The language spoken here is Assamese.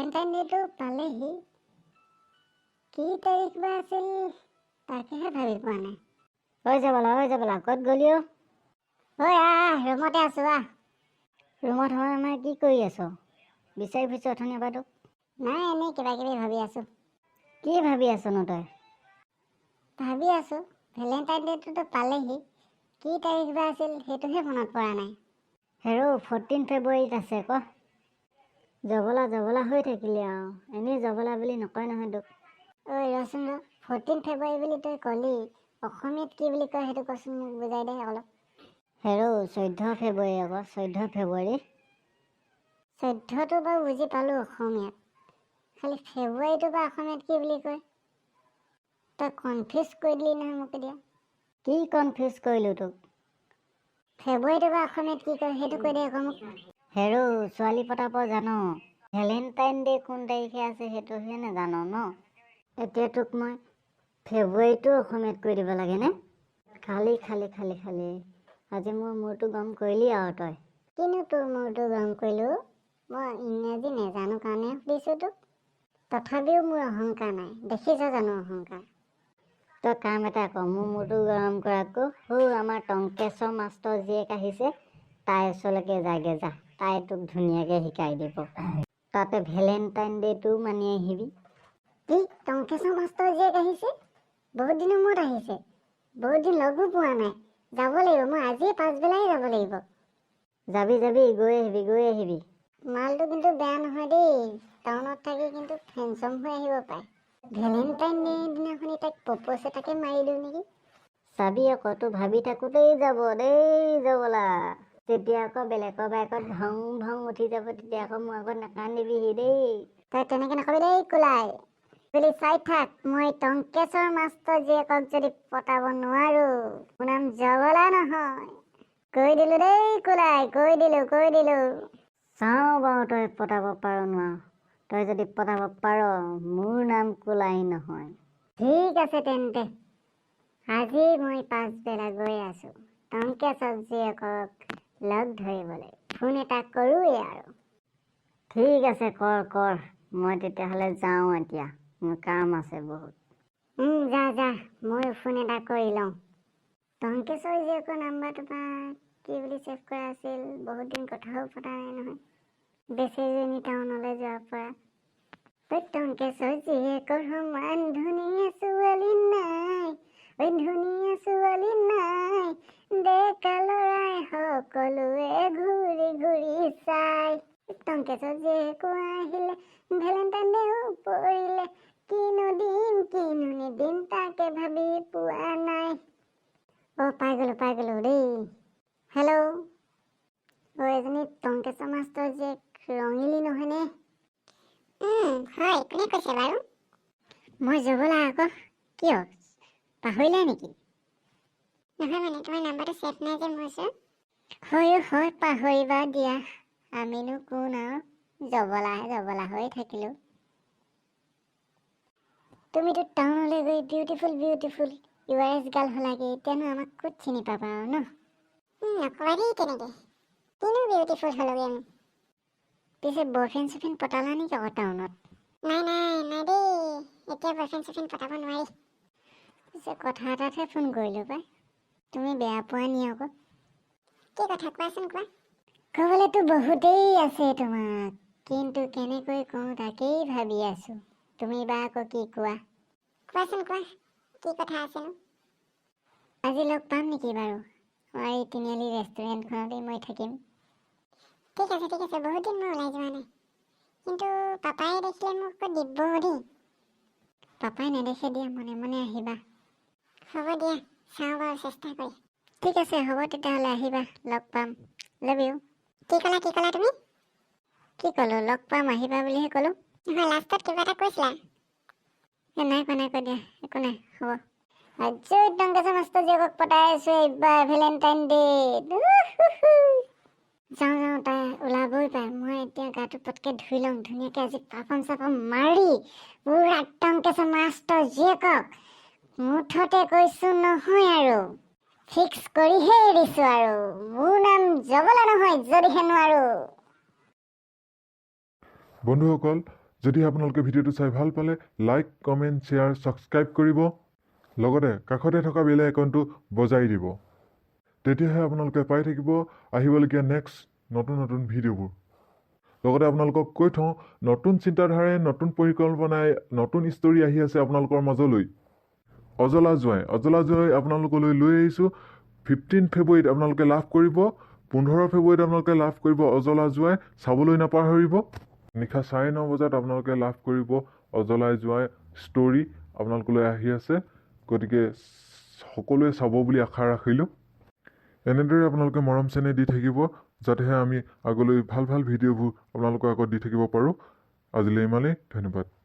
ভেলেণ্টাইন ডেটো পালেহি। কি তাৰিখ বা আছিল তাকেহে ভাবি পোৱা নাই। হৈ যাবলা ক'ত গ'লি অ? ঐ ৰুমতে আছো ৰুমত হয় আমাৰ কি কৰি আছ? বিচাৰি ফুৰিছ অথনিৰ পৰা তোক। নাই এনেই কিবা কিবি ভাবি আছো। কি ভাবি আছনো তই? ভাবি আছো ভেলেণ্টাইন ডেটোতো পালেহি। কি তাৰিখ বা আছিল সেইটোহে মনত পৰা নাই। হেৰৌ 14 ফেব্ৰুৱাৰীত আছে ক। জবলা হৈ থাকিলি আৰু এনেই জবলা বুলি নকয় নহয় তোক। ঐ ৰচোন 14 ফেব্ৰুৱাৰী বুলি তই ক'লি, অসমীয়াত কি বুলি কয় সেইটো কচোন, মোক বুজাই দে অলপ। হেৰৌ 14 ফেব্ৰুৱাৰী আকৌ 14 ফেব্ৰুৱাৰী। 14টো বাৰু বুজি পালোঁ অসমীয়াত, খালি ফেব্ৰুৱাৰীটো বা অসমীয়াত কি বুলি কয়? তই কনফিউজ কৰি দিলি নহয় মোক এতিয়া। কি কনফিউজ কৰিলোঁ তোক? ফেব্ৰুৱাৰীটো বা অসমীয়াত কি কয় সেইটো কৈ দে আকৌ মোক। হেৰৌ ছোৱালী পতাব জান, ভেলেণ্টাইন ডে কোন তাৰিখে আছে সেইটোহে নাজান ন? এতিয়া তোক মই ফেব্ৰুৱাৰীটো অসমীয়াত কৈ দিব লাগেনে? খালি আজি মোৰ মূৰটো গৰম কৰিলি আৰু তই। কিনো তোৰ মূৰটো গৰম কৰিলোঁ? মই ইংৰাজী নেজানো কাৰণে সুধিছোঁ তোক। তথাপিও মোৰ অহংকাৰ নাই, দেখিছ জানো অহংকাৰ? তই কাম এটা কৰ, মোৰ মূৰটো গৰম কৰাতকৈ আমাৰ টংকেশ্বৰ মাষ্টৰ জীয়েক আহিছে, তাইৰ ওচৰলৈকে যাগে যা, তাই তোক ধুনীয়াকৈ শিকাই দিব। তাতে ভেলেণ্টাইন ডেটোও মানি আহিবি। কি টংকেশ্বৰ মাষ্টৰ জীয়েক আহিছে? বহুত দিনৰ মূৰত আহিছে, বহুত দিন লগো পোৱা নাই। যাব লাগিব, মই আজিয়ে পাছবেলাই যাব লাগিব। যাবি গৈ আহিবি। মালটো কিন্তু বেয়া নহয় দেই, টাউনত থাকি কিন্তু ফেনচম হৈ আহিব পাৰে। ভেলেণ্টাইন ডে দিনাখনি তাইক প্ৰপ'জ এটাকে মাৰি দিওঁ নেকি? চাবি আকৌ তোৰ ভাবি থাকোঁতেই যাব দেই জবলা। তেতিয়া আকৌ বেলেগৰ বাইকত ভং উঠি যাব, তেতিয়া আকৌ মোৰ আগত নাকান্দিবিহি দেই। তই তেনেকে নকবি দেই কোলাই বুলি চাই থাক। মই টংকেশ্বৰ মাষ্টৰ জীয়েকক যদি পতাব নোৱাৰো, মোৰ নাম জবলা নহয়। কৈ দিলো দেই কোলাই, কৈ দিলো। চাওঁ বাৰু তই পতাব পাৰ নোৱাৰ। তই যদি পতাব পাৰ, মোৰ নাম কোলাই নহয়। ঠিক আছে তেন্তে, আজি মই পাছবেলা গৈ আছো টংকেশ্বৰ জীয়েকক লগ ধৰিবলৈ। ফোন এটা কৰোঁৱেই আৰু। ঠিক আছে কৰ, মই তেতিয়াহ'লে যাওঁ এতিয়া, মোৰ কাম আছে বহুত। যা ময়ো ফোন এটা কৰি লওঁ। টংকেশ্বৰ জীয়েকৰ নাম্বাৰটো বা কি বুলি ছেভ কৰা আছিল, বহুত দিন কথাও পতা নাই নহয় বেচেৰীজনী টাউনলৈ যোৱাৰ পৰা। টংকেশ্বৰ জীয়েকৰ সমান ধুনীয়া ছোৱালী নাই, ধুনীয়া ছোৱালী নাই, ডেকা ল'ৰাই সকলোৱে ঘূৰি চাই। টংকেশ্বৰ জীয়েকো আহিলে, ভেলেণ্টাইন ডেও পৰিলে, কিনো নিদিম তাকে ভাবি পোৱা নাই। পাই গলো দেই। হেল্ল', এজনী টংকেশ্বৰ মাষ্টৰ জীয়েক ৰঙিলী নহয়নে? হয়, কোনে কৈছে বাৰু? মই জবলা আকৌ। কিয় পাহৰিলা নেকি? নহয় মানে তোমাৰ নাম্বাৰটো ছেভ নাই যে মোৰ ওচৰত। হয় পাহৰিবা দিয়া, আমিনো কোন আৰু জবলা হৈ থাকিলো। তুমিতো টাউনলৈ গৈ বিউটিফুল URS গাৰ্ল হলাগে, এতিয়ানো আমাক ক'ত চিনি পাবা আৰু ন? নকবা দেই তেনেকে, কিনো বিউটিফুল হলোগে আমি। পিছে বয়ফ্ৰেণ্ড পতালা নেকি আকৌ টাউনত? নাই দেই, এতিয়া বয়ফ্ৰেণ্ড পতাব নোৱাৰি। পিছে কথা এটাতহে ফোন কৰিলো পাই, তুমি বেয়া পোৱা নি আকৌ? কি কথা কোৱাচোন কোৱা। ক'বলেতো বহুতেই আছে তোমাক, কিন্তু কেনেকৈ কওঁ তাকেই ভাবি আছো। তুমি বা আকৌ কি কোৱা? কোৱাচোন কোৱা, কি কথা আছেনো? আজি লগ পাম নেকি বাৰু? আমাৰ এই তিনিআলি ৰেষ্টুৰেণ্টখনতেই মই থাকিম। ঠিক আছে, বহুত দিন মই ওলাই যোৱা নাই, কিন্তু পাপাই দেখিলে মোক আকৌ দিব দেই। পাপাই নেদেখে দিয়া, মনে আহিবা। হ'ব দিয়া, চাওঁ বাৰু চেষ্টা কৰি। ঠিক আছে, হ'ব তেতিয়াহ'লে আহিবা, লগ পাম। Love you. কি ক'লা তুমি? কি ক'লো, লগ পাম আহিবা বুলিহে ক'লো। নহয়, লাষ্টত কিবা এটা কৈছিলা। নাই কোৱা দিয়া, একো নাই, হ'ব। আজি টংকেশ্বৰ মাষ্টৰ জীয়েকক পতাই আছো এইবাৰ ভেলেণ্টাইন ডে। যাওঁ তাই ওলাবই পায়। মই এতিয়া গাটো পটকে ধুই লওঁ, ধুনীয়াকে আজি পাপন মাৰি পুৰা টংকেশ্বৰ মাষ্টৰ জীয়েকক মুঠতে কৈছো নহয় আৰু ফিক্স কৰিহে এৰিছো আৰু। মোৰ নাম জবলা নহয় যদিহে নোৱাৰো। বন্ধুসকল, যদি আপোনালোকে ভিডিঅ'টো চাই ভাল পালে লাইক কমেণ্ট শ্বেয়াৰ ছাবস্ক্ৰাইব কৰিব লগতে কাষতে থকা বেল আইকনটো বজাই দিব তেতিয়াহে আপোনালোকে পাই থাকিব আহিবলগীয়া নেক্সট নতুন নতুন ভিডিঅ'বোৰ লগতে আপোনালোকক কৈ থওঁ নতুন চিন্তাধাৰাৰে নতুন পৰিকল্পনাই নতুন ষ্টৰী আহি আছে আপোনালোকৰ মাজলৈ অজলা জোঁৱাই আপোনালোকলৈ লৈ আহিছোঁ 15 ফেব্ৰুৱাৰীত আপোনালোকে লাভ কৰিব 15 ফেব্ৰুৱাৰীত আপোনালোকে লাভ কৰিব অজলা জোঁৱাই চাবলৈ নাপাহৰিব নিশা 9:30 বজাত আপোনালোকে লাভ কৰিব অজলা জোঁৱাই ষ্টৰী আপোনালোকলৈ আহি আছে গতিকে সকলোৱে চাব বুলি আশা ৰাখিলোঁ এনেদৰে আপোনালোকে মৰম চেনেহ দি থাকিব যাতেহে আমি আগলৈ ভাল ভাল ভিডিঅ'বোৰ আপোনালোকৰ আগত দি থাকিব পাৰোঁ আজিলৈ ইমানেই ধন্যবাদ